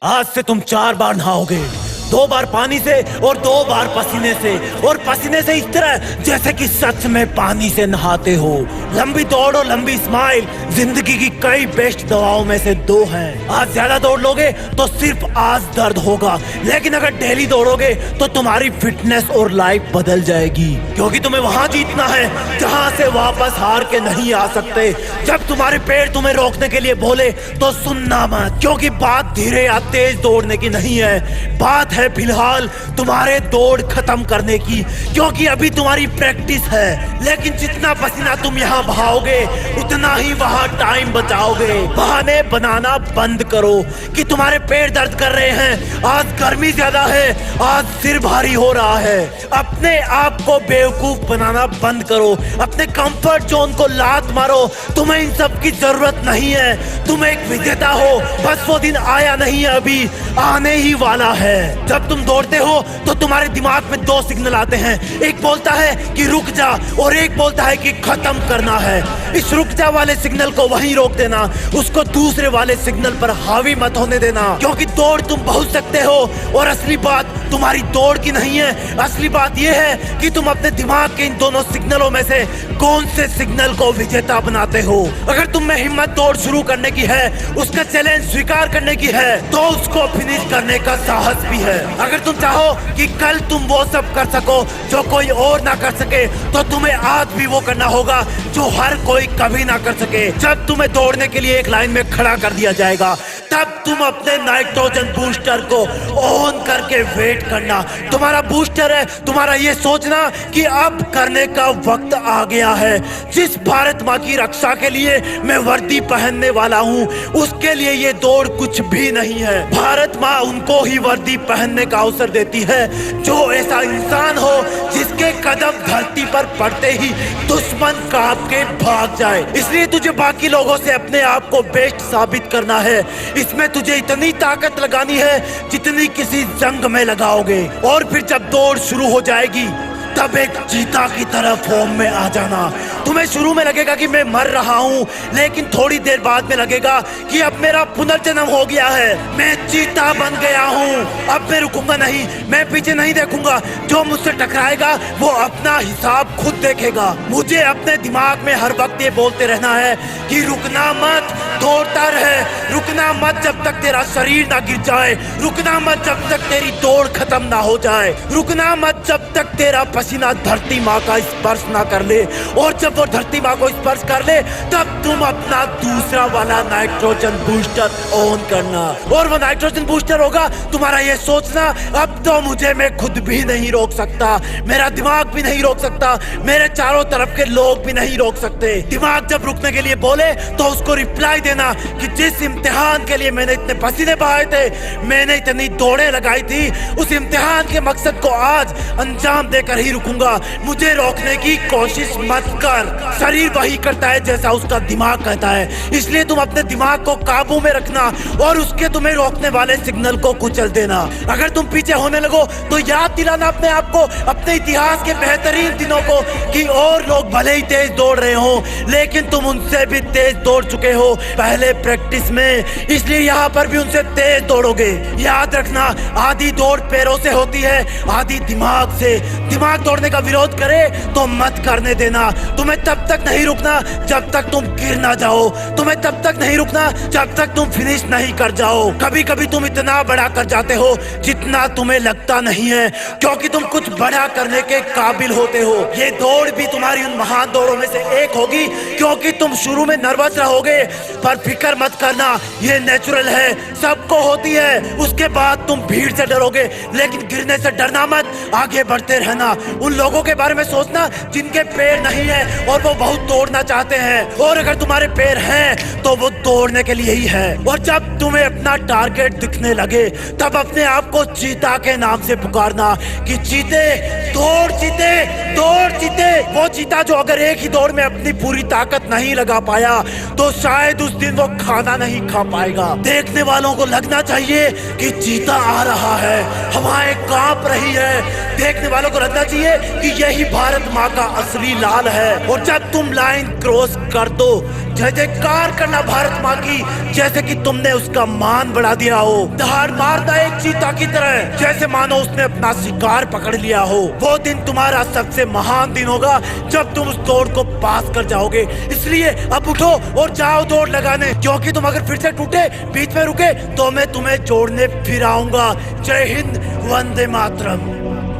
आज से तुम 4 बार नहाओगे, 2 बार पानी से और 2 बार पसीने से, और पसीने से इस तरह जैसे कि सच में पानी से नहाते हो। लंबी दौड़ और लंबी स्माइल जिंदगी की कई बेस्ट दवाओं में से 2 हैं। आज ज्यादा दौड़ लोगे तो सिर्फ आज दर्द होगा, लेकिन अगर डेली दौड़ोगे तो तुम्हारी फिटनेस और लाइफ बदल जाएगी, क्योंकि तुम्हें वहां जीतना है जहां से वापस हार के नहीं आ सकते। जब तुम्हारे पेड़ तुम्हें रोकने के लिए बोले तो सुनना मत, क्योंकि बात धीरे या तेज दौड़ने की नहीं है, बात है फिलहाल तुम्हारे दौड़ खत्म करने की, क्योंकि अभी तुम्हारी प्रैक्टिस है। लेकिन जितना पसीना तुम यहाँ बहाओगे उतना ही वहाँ टाइम बचाओगे। बहाने बनाना बंद करो कि तुम्हारे पेट दर्द कर रहे हैं, आज गर्मी ज्यादा है, आज सिर भारी हो रहा है। अपने आप को बेवकूफ बनाना बंद करो, अपने कंफर्ट जोन को लात मारो। तुम्हें इन सब की जरूरत नहीं है, तुम एक विजेता हो, बस वो दिन आया नहीं है, अभी आने ही वाला है। जब तुम दौड़ते हो तो तुम्हारे दिमाग में 2 सिग्नल आते हैं, एक बोलता है कि रुक जा और एक बोलता है कि खत्म करना है। इस रुक जा वाले सिग्नल को वहीं रोक देना, उसको दूसरे वाले सिग्नल पर हावी मत होने देना, क्योंकि दौड़ तुम पहुंच सकते हो। और असली बात तुम्हारी दौड़ की नहीं है, असली बात यह है कि तुम अपने दिमाग के इन दोनों सिग्नलों में से कौन से सिग्नल को विजेता बनाते हो। अगर तुम में हिम्मत दौड़ शुरू करने की है, उसका चैलेंज स्वीकार करने की है, तो उसको फिनिश करने का साहस भी है। अगर तुम चाहो कि कल तुम वो सब कर सको जो कोई और ना कर सके, तो तुम्हें आज भी वो करना होगा जो हर कोई कभी ना कर सके। जब तुम्हें दौड़ने के लिए एक लाइन में खड़ा कर दिया जाएगा, तब तुम अपने नाइट्रोजन बूस्टर को ऑन करके वेट करना। तुम्हारा बूस्टर है तुम्हारा ये सोचना कि अब करने का वक्त आ गया है। जिस भारत माँ की रक्षा के लिए मैं वर्दी पहनने वाला हूँ, उसके लिए ये दौड़ कुछ भी नहीं है। भारत माँ उनको ही वर्दी पहनने का अवसर देती है जो ऐसा इंसान हो जिसके कदम धरती पर पड़ते ही दुश्मन कांप के भाग जाए। इसलिए तुझे बाकी लोगों से अपने आप को बेस्ट साबित करना है। इसमें तुझे इतनी ताकत लगानी है जितनी किसी जंग में लगाओगे, और फिर जब दौड़ शुरू हो जाएगी तब एक चीता की तरह फॉर्म में आ जाना। तुम्हें शुरू में लगेगा कि मैं मर रहा हूँ, लेकिन थोड़ी देर बाद में लगेगा कि अब मेरा पुनर्जन्म हो गया है, मैं चीता बन गया हूँ। अब मैं रुकूंगा नहीं, मैं पीछे नहीं देखूंगा, जो मुझसे टकराएगा वो अपना हिसाब खुद देखेगा। मुझे अपने दिमाग में हर वक्त ये बोलते रहना है कि रुकना मत, दौड़ता रहे, रुकना मत जब तक तेरा शरीर ना गिर जाए, रुकना मत जब तक तेरी दौड़ खत्म ना हो जाए, रुकना मत जब तक तेरा पसीना धरती माँ का स्पर्श ना कर ले। और जब वो धरती माँ को स्पर्श कर ले तब तुम अपना दूसरा वाला नाइट्रोजन बूस्टर ऑन करना, और वो नाइट्रोजन बूस्टर होगा तुम्हारा ये सोचना, अब तो मुझे मैं खुद भी नहीं रोक सकता, मेरा दिमाग भी नहीं रोक सकता, मेरे चारों तरफ के लोग भी नहीं रोक सकते। दिमाग जब रुकने के लिए बोले तो उसको रिप्लाई देना कि जिस इम्तिहान के लिए मैंने इतने पसीने बहाए थे, मैंने इतनी दौड़ें लगाई थी, उस इम्तिहान के मकसद को आज अंजाम देकर ही रुकूंगा। मुझे रोकने की कोशिश मत कर। शरीर वही करता है जैसा उसका दिमाग कहता है, इसलिए तुम अपने दिमाग को काबू में रखना और उसके तुम्हें रोकने वाले सिग्नल को कुचल देना। अगर तुम पीछे होने लगो तो याद दिलाना अपने आप को, अपने इतिहास के बेहतरीन दिनों को, कि और लोग भले ही तेज दौड़ रहे हो लेकिन तुम उनसे भी तेज दौड़ चुके हो पहले प्रैक्टिस में, इसलिए यहाँ पर भी उनसे तेज दौड़ोगे। याद रखना, आधी दौड़ पैरों से होती है, आधी दिमाग से। दिमाग दौड़ने का विरोध करे तो मत करने देना। तुम्हें तब तक नहीं रुकना जब तक तुम गिर ना जाओ, तुम्हें तब तक नहीं रुकना जब तक तुम फिनिश नहीं कर जाओ। कभी कभी तुम इतना बड़ा कर जाते हो जितना तुम्हें लगता नहीं है, क्योंकि तुम कुछ बड़ा करने के काबिल होते हो। ये दौड़ भी तुम्हारी उन महान दौड़ों में से एक होगी, क्योंकि तुम शुरू में नर्वस रहोगे, पर फिक्र मत करना, ये नेचुरल है, सबको होती है। उसके बाद तुम भीड़ से डरोगे, लेकिन गिरने से डरना मत, आगे बढ़ते रहना। उन लोगों के बारे में सोचना जिनके पैर नहीं है और वो बहुत दौड़ना चाहते हैं, और अगर तुम्हारे पैर हैं तो वो दौड़ने के लिए ही है। और जब तुम्हें अपना टारगेट दिखने लगे तब अपने आप को चीता के नाम से पुकारना कि चीते दौड़ जीते, दौड़ जीते। वो जीता जो अगर एक ही दौड़ में अपनी पूरी ताकत नहीं लगा पाया तो शायद उस दिन वो खाना नहीं खा पाएगा। देखने वालों को लगना चाहिए कि जीता आ रहा है, हवाएं कांप रही है। देखने वालों को लगना चाहिए कि यही भारत माँ का असली लाल है। और जब तुम लाइन क्रॉस कर दो, जय जयकार करना भारत माँ की, जैसे कि तुमने उसका मान बढ़ा दिया हो। दहाड़ मारना एक चीता की तरह, जैसे मानो उसने अपना शिकार पकड़ लिया हो। वो दिन तुम्हारा सबसे महान दिन होगा जब तुम उस दौड़ को पास कर जाओगे। इसलिए अब उठो और जाओ दौड़ लगाने, क्योंकि तुम अगर फिर से टूटे, बीच में रुके, तो मैं तुम्हें जोड़ने फिर आऊंगा। जय हिंद, वंदे मातरम।